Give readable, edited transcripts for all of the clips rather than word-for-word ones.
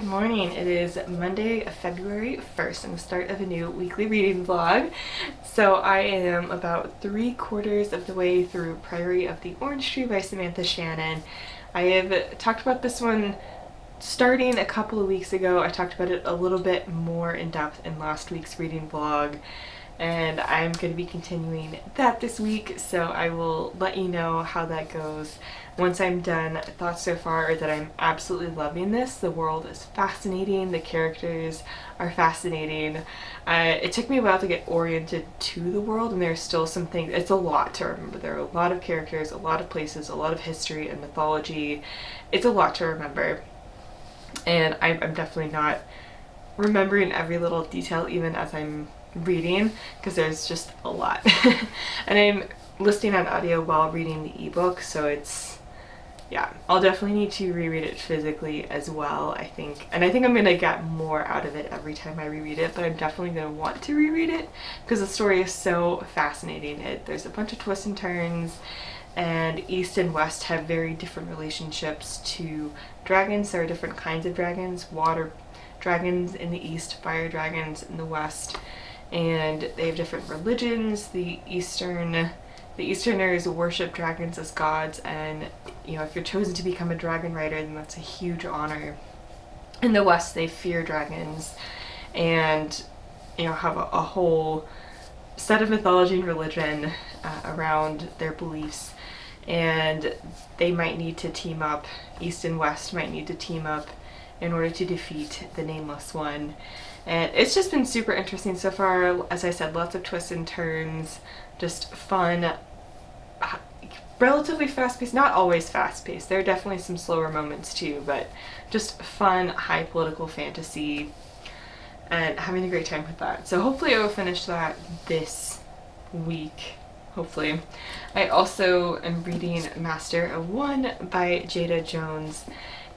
Good morning. It is Monday, February 1st, and the start of a new weekly reading vlog. So I am about 3/4 of the way through Priory of the Orange Tree by Samantha Shannon. I have talked about this one starting a couple of weeks ago. I talked about it a little bit more in depth in last week's reading vlog, and I'm going to be continuing that this week, so I will let you know how that goes once I'm done. Thoughts so far are that I'm absolutely loving this. The world is fascinating, the characters are fascinating. It took me a while to get oriented to the world, and there's still some things, it's a lot to remember. There are a lot of characters, a lot of places, a lot of history and mythology. It's a lot to remember, and I'm definitely not remembering every little detail even as I'm reading, because there's just a lot. And I'm listening on audio while reading the ebook, so it's, yeah, I'll definitely need to reread it physically as well, I think. And I think I'm gonna get more out of it every time I reread it, but I'm definitely gonna want to reread it because the story is so fascinating. There's a bunch of twists and turns, and East and West have very different relationships to dragons. There are different kinds of dragons: water dragons in the East, fire dragons in the West, and they have different religions. The Easterners worship dragons as gods, and if you're chosen to become a dragon rider, then that's a huge honor. In the West, they fear dragons and have a whole set of mythology and religion around their beliefs, and they might need to team up. East and West might need to team up in order to defeat the Nameless One. And it's just been super interesting so far. As I said, lots of twists and turns, just fun, relatively fast-paced, not always fast-paced. There are definitely some slower moments too, but just fun, high political fantasy, and having a great time with that. So hopefully I will finish that this week. Hopefully. I also am reading Master of One by Jada Jones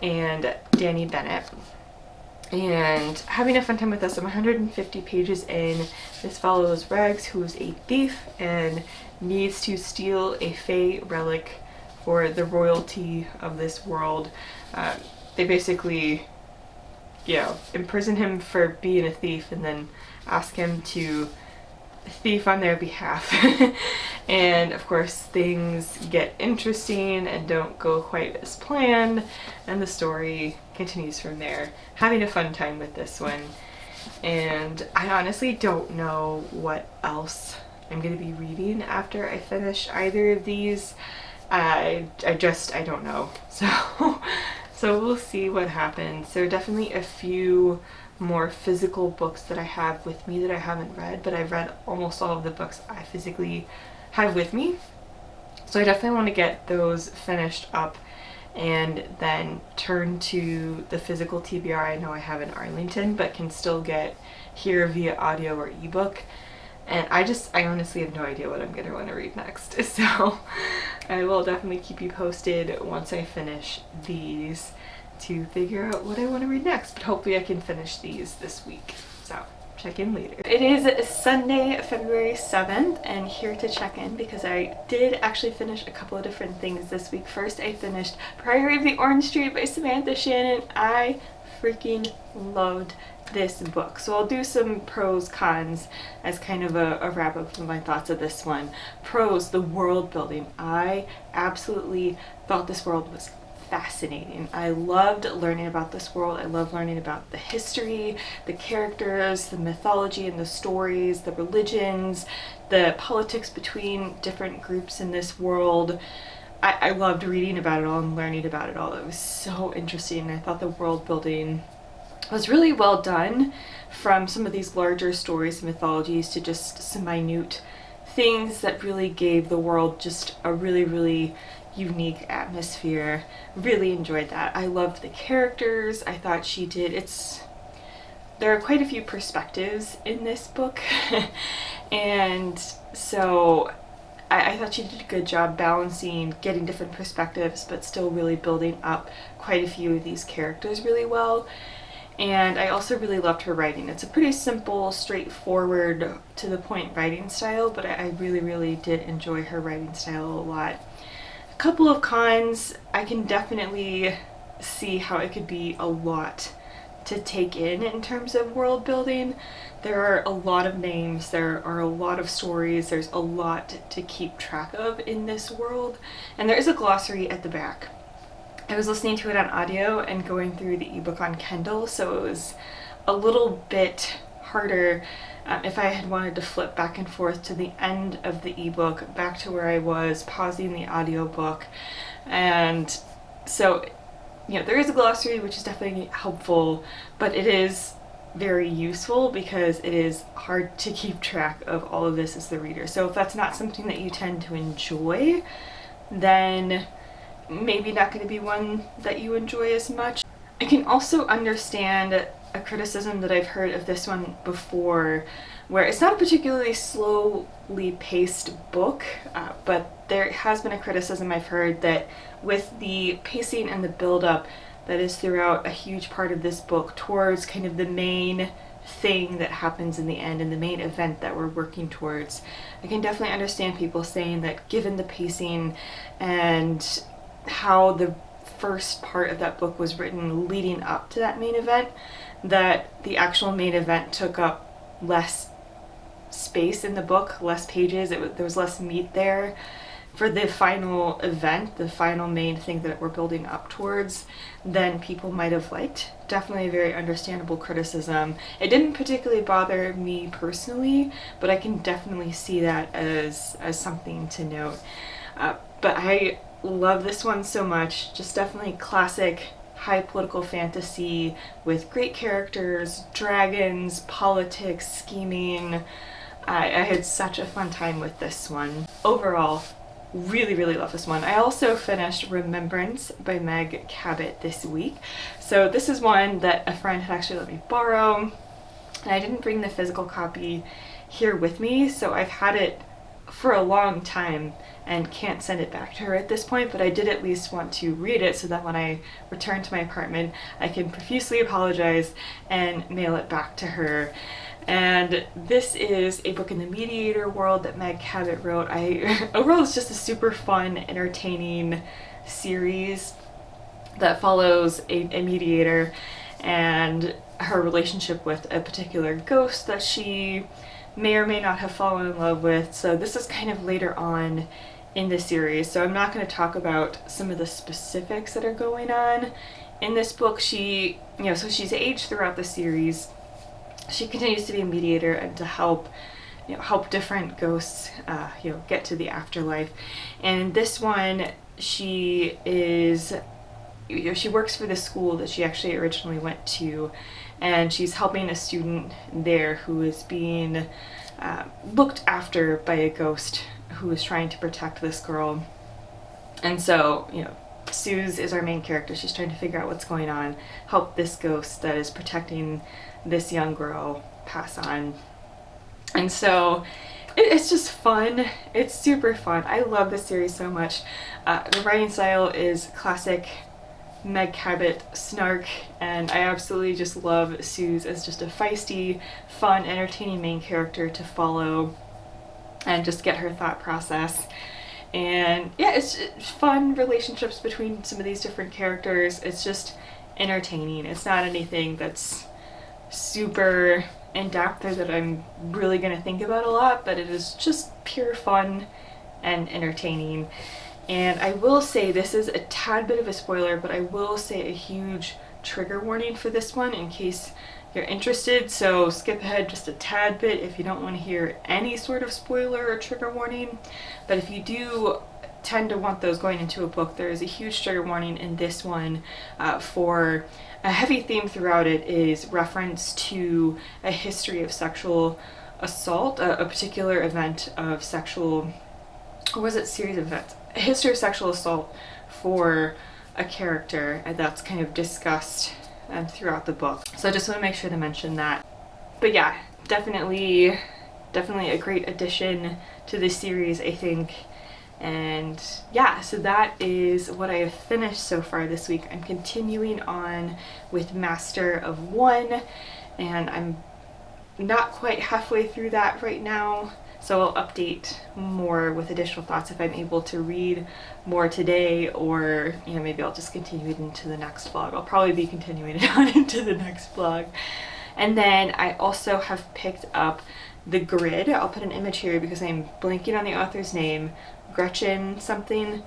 and Danny Bennett, and having a fun time with this. I'm 150 pages in. This follows Rags, who is a thief and needs to steal a Fae relic for the royalty of this world. They basically, imprison him for being a thief and then ask him to thief on their behalf. And of course things get interesting and don't go quite as planned, and the story continues from there. Having a fun time with this one, and I honestly don't know what else I'm going to be reading after I finish either of these. I don't know. So we'll see what happens. There are definitely a few more physical books that I have with me that I haven't read, but I've read almost all of the books I physically have with me. So I definitely want to get those finished up and then turn to the physical TBR I know I have in Arlington, but can still get here via audio or ebook. And I honestly have no idea what I'm going to want to read next. So I will definitely keep you posted once I finish these to figure out what I want to read next, but hopefully I can finish these this week. So check in later. It is Sunday, February 7th, and here to check in because I did actually finish a couple of different things this week. First, I finished Priory of the Orange Tree by Samantha Shannon. I freaking loved this book. So I'll do some pros, cons as kind of a wrap up of my thoughts of this one. Pros: the world building. I absolutely thought this world was fascinating. I loved learning about this world. I love learning about the history, the characters, the mythology and the stories, the religions, the politics between different groups in this world. I loved reading about it all and learning about it all. It was so interesting. I thought the world building was really well done, from some of these larger stories and mythologies to just some minute things that really gave the world just a really, really unique atmosphere. Really enjoyed that. I loved the characters. I thought she did. There are quite a few perspectives in this book and so I thought she did a good job balancing getting different perspectives but still really building up quite a few of these characters really well. And I also really loved her writing. It's a pretty simple, straightforward, to the point writing style, but I really, really did enjoy her writing style a lot. A couple of cons: I can definitely see how it could be a lot to take in terms of world building. There are a lot of names, there are a lot of stories, there's a lot to keep track of in this world, and there is a glossary at the back. I was listening to it on audio and going through the ebook on Kindle, so it was a little bit harder if I had wanted to flip back and forth to the end of the ebook back to where I was pausing the audiobook. And so, you know, there is a glossary, which is definitely helpful, but it is very useful because it is hard to keep track of all of this as the reader. So if that's not something that you tend to enjoy, then maybe not going to be one that you enjoy as much. I can also understand a criticism that I've heard of this one before, where it's not a particularly slowly paced book, but there has been a criticism I've heard that with the pacing and the build-up that is throughout a huge part of this book towards kind of the main thing that happens in the end and the main event that we're working towards, I can definitely understand people saying that given the pacing and how the first part of that book was written leading up to that main event, that the actual main event took up less space in the book, less pages, there was less meat there for the final event, the final main thing that we're building up towards, than people might have liked. Definitely a very understandable criticism. It didn't particularly bother me personally, but I can definitely see that as something to note. But I love this one so much. Just definitely classic high political fantasy with great characters, dragons, politics, scheming. I had such a fun time with this one. Overall, really love this one. I also finished Remembrance by Meg Cabot this week. So this is one that a friend had actually let me borrow, and I didn't bring the physical copy here with me, so I've had it for a long time and can't send it back to her at this point, but I did at least want to read it so that when I return to my apartment I can profusely apologize and mail it back to her. And this is a book in the mediator world that Meg Cabot wrote. Overall, it's just a super fun, entertaining series that follows a mediator and her relationship with a particular ghost that she may or may not have fallen in love with. So this is kind of later on in the series, so I'm not going to talk about some of the specifics that are going on in this book. She, so she's aged throughout the series. She continues to be a mediator and to help different ghosts get to the afterlife. And in this one, she is she works for the school that she actually originally went to, and she's helping a student there who is being looked after by a ghost who is trying to protect this girl. And so, Suze is our main character. She's trying to figure out what's going on, help this ghost that is protecting this young girl pass on. And so it's just fun. It's super fun. I love this series so much. The writing style is classic Meg Cabot snark, and I absolutely just love Suze as just a feisty, fun, entertaining main character to follow and just get her thought process. And yeah, it's fun relationships between some of these different characters. It's just entertaining. It's not anything that's super in-depth or that I'm really going to think about a lot, but it is just pure fun and entertaining. And I will say, this is a tad bit of a spoiler, but I will say a huge trigger warning for this one in case you're interested, so skip ahead just a tad bit if you don't want to hear any sort of spoiler or trigger warning. But if you do tend to want those going into a book, there is a huge trigger warning in this one for a heavy theme throughout it is reference to a history of sexual assault, a particular event of sexual, or was it series of events? A history of sexual assault for a character, and that's kind of discussed throughout the book. So I just want to make sure to mention that. But yeah, definitely a great addition to this series, I think. And yeah, so that is what I have finished so far this week. I'm continuing on with Master of One, and I'm not quite halfway through that right now. So I'll update more with additional thoughts if I'm able to read more today, or maybe I'll just continue it into the next vlog. I'll probably be continuing it on into the next vlog. And then I also have picked up The Grid. I'll put an image here because I'm blanking on the author's name, Gretchen something.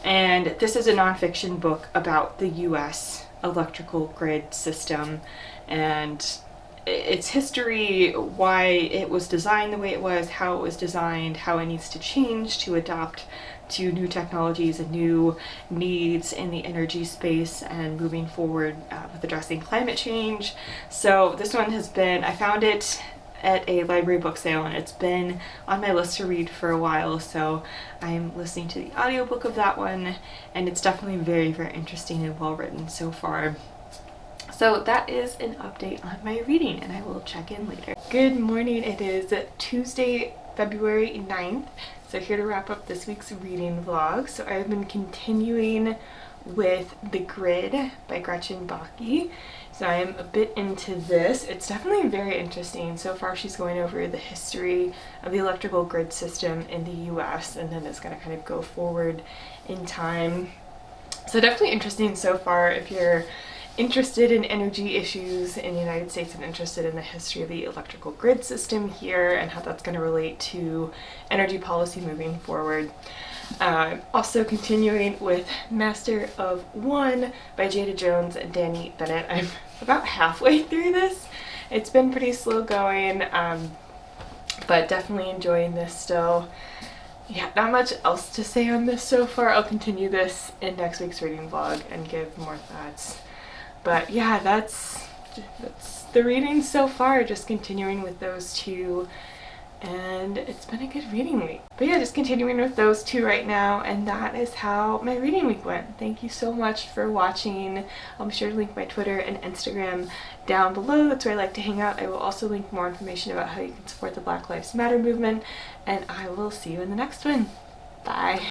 And this is a nonfiction book about the US electrical grid system and its history, why it was designed the way it was, how it was designed, how it needs to change to adapt to new technologies and new needs in the energy space and moving forward with addressing climate change. So this one has been, I found it at a library book sale and it's been on my list to read for a while, so I'm listening to the audiobook of that one, and it's definitely very, very interesting and well written so far. So that is an update on my reading, and I will check in later. Good morning, it is Tuesday, February 9th. So here to wrap up this week's reading vlog. So I've been continuing with The Grid by Gretchen Baki. So I am a bit into this. It's definitely very interesting. So far she's going over the history of the electrical grid system in the US, and then it's going to kind of go forward in time. So definitely interesting so far if you're interested in energy issues in the United States and interested in the history of the electrical grid system here and how that's going to relate to energy policy moving forward. Also continuing with Master of One by Jada Jones and Danny Bennett. I'm about halfway through this. It's been pretty slow going, but definitely enjoying this still. Yeah, not much else to say on this so far. I'll continue this in next week's reading vlog and give more thoughts. But yeah, that's the reading so far, just continuing with those two, and it's been a good reading week. But yeah, just continuing with those two right now, and that is how my reading week went. Thank you so much for watching. I'll be sure to link my Twitter and Instagram down below. That's where I like to hang out. I will also link more information about how you can support the Black Lives Matter movement, and I will see you in the next one. Bye.